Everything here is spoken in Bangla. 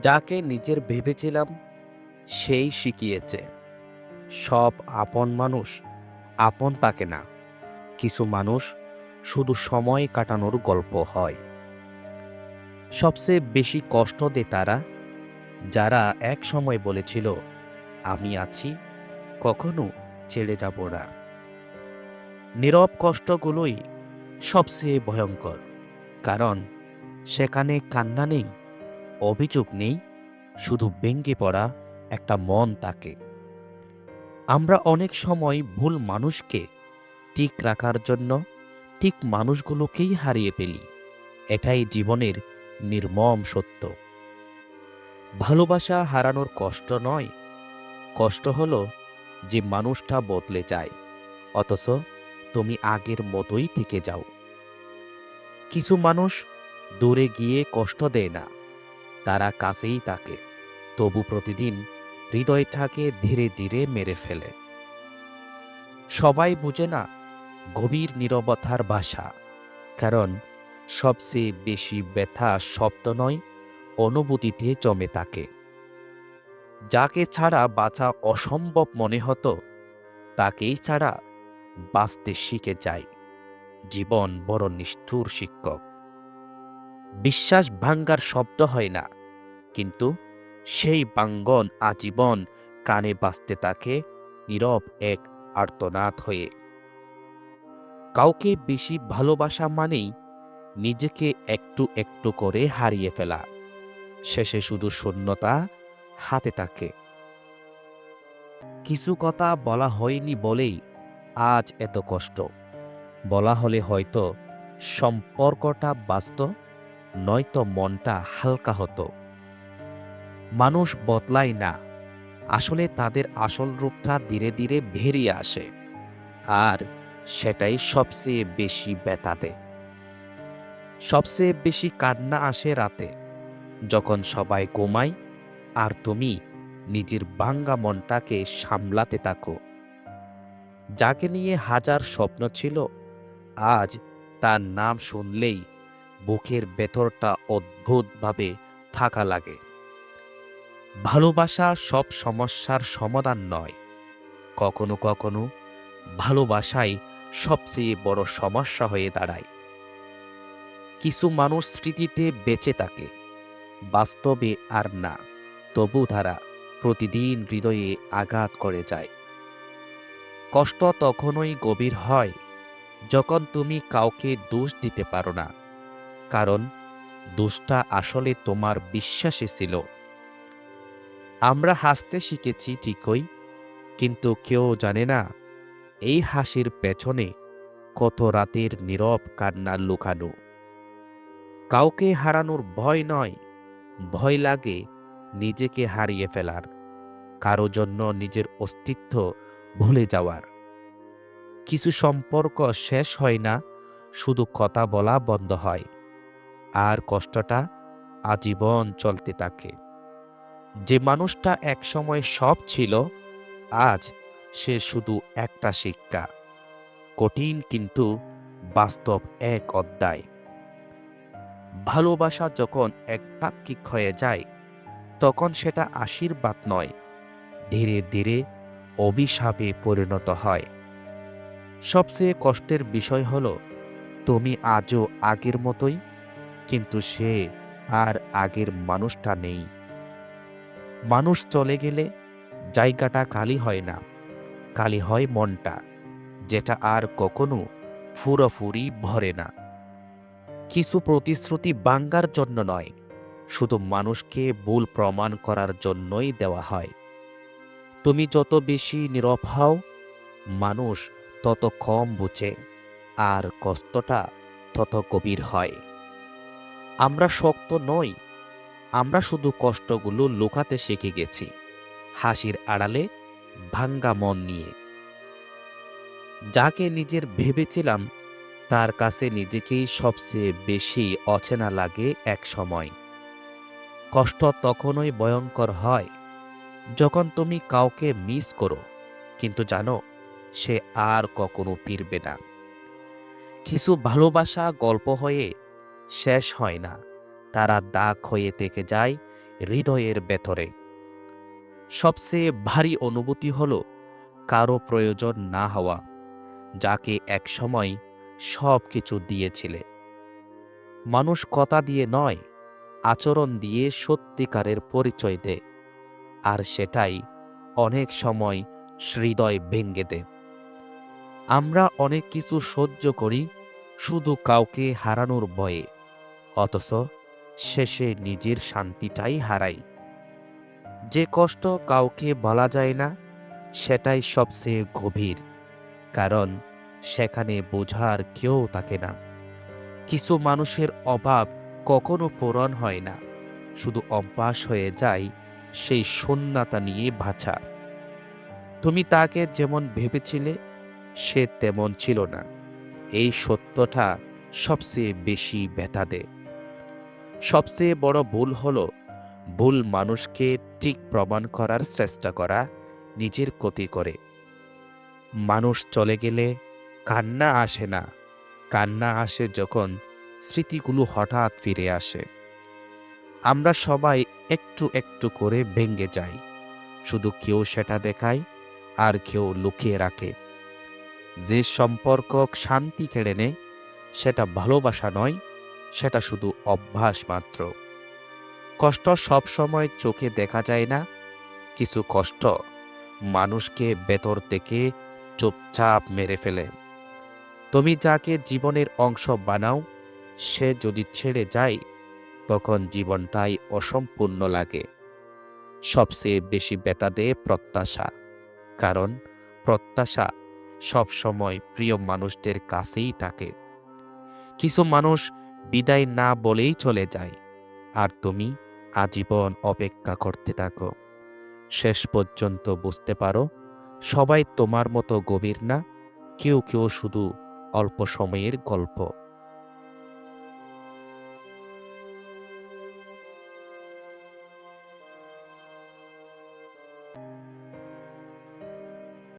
যাকে নিজের ভেবেছিলাম সেই শিখিয়েছে সব আপন মানুষ আপন থাকে না। কিছু মানুষ শুধু সময় কাটানোর গল্প হয়। সবচেয়ে বেশি কষ্ট দেয় তারা, যারা এক সময় বলেছিল আমি আছি, কখনো ছেড়ে যাব না। নীরব কষ্টগুলোই সবচেয়ে ভয়ঙ্কর, কারণ সেখানে কান্না নেই, অভিযোগ নেই, শুধু ভেঙে পড়া একটা মন থাকে। আমরা অনেক সময় ভুল মানুষকে ঠিক রাখার জন্য ঠিক মানুষগুলোকেই হারিয়ে ফেলি। এটাই জীবনের নির্মম সত্য। ভালোবাসা হারানোর কষ্ট নয়, কষ্ট হলো যে মানুষটা বদলে যায়, অথচ তুমি আগের মতোই থেকে যাও। কিছু মানুষ দূরে গিয়ে কষ্ট দেয় না, তারা কাছেই থাকে, তবু প্রতিদিন হৃদয়টাকে ধীরে ধীরে মেরে ফেলে। সবাই বুঝে না গভীর নীরবতার ভাষা, কারণ সবচেয়ে বেশি ব্যথা শব্দ নয়, অনুভূতিতে জমে থাকে। যাকে ছাড়া বাঁচা অসম্ভব মনে হতো, তাকেই ছাড়া বাঁচতে শিখে যায়। জীবন বড় নিষ্ঠুর শিক্ষক। বিশ্বাস ভাঙ্গার শব্দ হয় না, কিন্তু সেই ভাঙ্গন আজীবন কানে বাজতে থাকে নীরব এক আর্তনাদ হয়ে। কাউকে বেশি ভালোবাসা মানেই নিজেকে একটু একটু করে হারিয়ে ফেলা, শেষে শুধু শূন্যতা হাতে থাকে। কিছু কথা বলা হয়নি বলেই আজ এত কষ্ট। বলা হলে হয়তো সম্পর্কটা বাঁচত, নয়তো মনটা হালকা হতো। মানুষ বদলায় না, আসলে তাদের আসল রূপটা ধীরে ধীরে বেরিয়ে আসে, আর সেটাই সবচেয়ে বেশি ব্যথা দেয়। সবচেয়ে বেশি কান্না আসে রাতে, যখন সবাই ঘুমায় আর তুমি নিজের ভাঙ্গা মনটাকে সামলাতে থাকো। যাকে নিয়ে হাজার স্বপ্ন ছিল, আজ তার নাম শুনলেই বুকের ভেতরটা অদ্ভুতভাবে থাকা লাগে। ভালোবাসা সব সমস্যার সমাধান নয়, কখনো কখনো ভালোবাসাই সবচেয়ে বড় সমস্যা হয়ে দাঁড়ায়। কিছু মানুষ স্মৃতিতে বেঁচে থাকে, বাস্তবে আর না, তবু তারা প্রতিদিন হৃদয়ে আঘাত করে যায়। কষ্ট তখনই গভীর হয় যখন তুমি কাউকে দোষ দিতে পারো না, কারণ দোষটা আসলে তোমার বিশ্বাসে ছিল। আমরা হাসতে শিখেছি ঠিকই, কিন্তু কেউ জানে না এই হাসির পেছনে কত রাতের নীরব কান্না লুকানো। কাউকে হারানোর ভয় নয়, ভয় লাগে নিজেকে হারিয়ে ফেলার, কারো জন্য নিজের অস্তিত্ব ভুলে যাওয়ার। কিছু সম্পর্ক শেষ হয় না, শুধু কথা বলা বন্ধ হয়, আর কষ্টটা আজীবন চলতে থাকে। যে মানুষটা একসময় সব ছিল, আজ সে শুধু একটা শিক্ষা, কঠিন কিন্তু বাস্তব এক অধ্যায়। ভালোবাসা যখন একাকিক হয়ে যায়, তখন সেটা আশীর্বাদ নয়, ধীরে ধীরে অভিশাপে পরিণত হয়। সবচেয়ে কষ্টের বিষয় হলো তুমি আজও আগের মতোই, কিন্তু সে আর আগের মানুষটা নেই। মানুষ চলে গেলে জায়গাটা খালি হয় না, খালি হয় মনটা, যেটা আর কখনো পুরোপুরি ভরে না। কিছু প্রতিশ্রুতি ভাঙ্গার জন্য নয়, শুধু মানুষকে ভুল প্রমাণ করার জন্যই দেওয়া হয়। তুমি যত বেশি নীরব হও, মানুষ তত কম বুঝে, আর কষ্টটা তত গভীর হয়। আমরা শক্ত নই, আমরা শুধু কষ্টগুলো লুকাতে শিখে গেছি, হাসির আড়ালে ভাঙ্গা মন নিয়ে। যাকে নিজের ভেবেছিলাম, তার কাছে নিজেকেই সবচেয়ে বেশি অচেনা লাগে এক সময়। কষ্ট তখনই ভয়ঙ্কর হয় যখন তুমি কাউকে মিস করো, কিন্তু জানো সে আর কখনো ফিরবে না। কিছু ভালোবাসা গল্প হয়ে শেষ হয় না, তারা দাগ হয়ে থেকে যায় হৃদয়ের ভেতরে। সবচেয়ে ভারী অনুভূতি হলো কারো প্রয়োজন না হওয়া, যাকে একসময় সব কিছু দিয়েছিলে। মানুষ কথা দিয়ে নয়, আচরণ দিয়ে সত্যিকারের পরিচয় দেয়, আর সেটাই অনেক সময় হৃদয় ভেঙে দেয়। আমরা অনেক কিছু সহ্য করি শুধু কাউকে হারানোর ভয়ে, অথচ শেষে নিজের শান্তিটাই হারাই। যে কষ্ট কাউকে বলা যায় না, সেটাই সবচেয়ে গভীর, কারণ সেখানে বোঝার কেউ থাকে না। কিছু মানুষের অভাব কখনো পূরণ হয় না, শুধু অভ্যাস হয়ে যায় সেই শূন্যতা নিয়ে বাঁচা। তুমি তাকে যেমন ভেবেছিলে, সে তেমন ছিল না। এই সত্যটা সবচেয়ে বেশি ব্যথা দেয়। সবচেয়ে বড় ভুল হলো ভুল মানুষকে ঠিক প্রমাণ করার চেষ্টা করা, নিজের ক্ষতি করে। মানুষ চলে গেলে কান্না আসে না, কান্না আসে যখন স্মৃতিগুলো হঠাৎ ফিরে আসে। আমরা সবাই একটু একটু করে ভেঙে যাই, শুধু কেউ সেটা দেখায় আর কেউ লুকিয়ে রাখে। যে সম্পর্ক শান্তি কেড়ে নেয়, সেটা ভালোবাসা নয়, সেটা শুধু অভ্যাস মাত্র। কষ্ট সব সময় চোখে দেখা যায় না। কিছু কষ্ট মানুষকে ভেতর থেকে চুপচাপ মেরে ফেলে। তুমি যাকে জীবনের অংশ বানাও, সে যদি ছেড়ে যায়, তখন জীবনটাই অসম্পূর্ণ লাগে। সবচেয়ে বেশি ব্যথা দেয় প্রত্যাশা, কারণ প্রত্যাশা সবসময় প্রিয় মানুষদের কাছেই থাকে। কিছু মানুষ বিদায় না বলেই চলে যায়, আর তুমি আজীবন অপেক্ষা করতে থাকো। শেষ পর্যন্ত বুঝতে পারো, সবাই তোমার মতো গভীর না, কেউ কেউ শুধু অল্প সময়ের গল্প।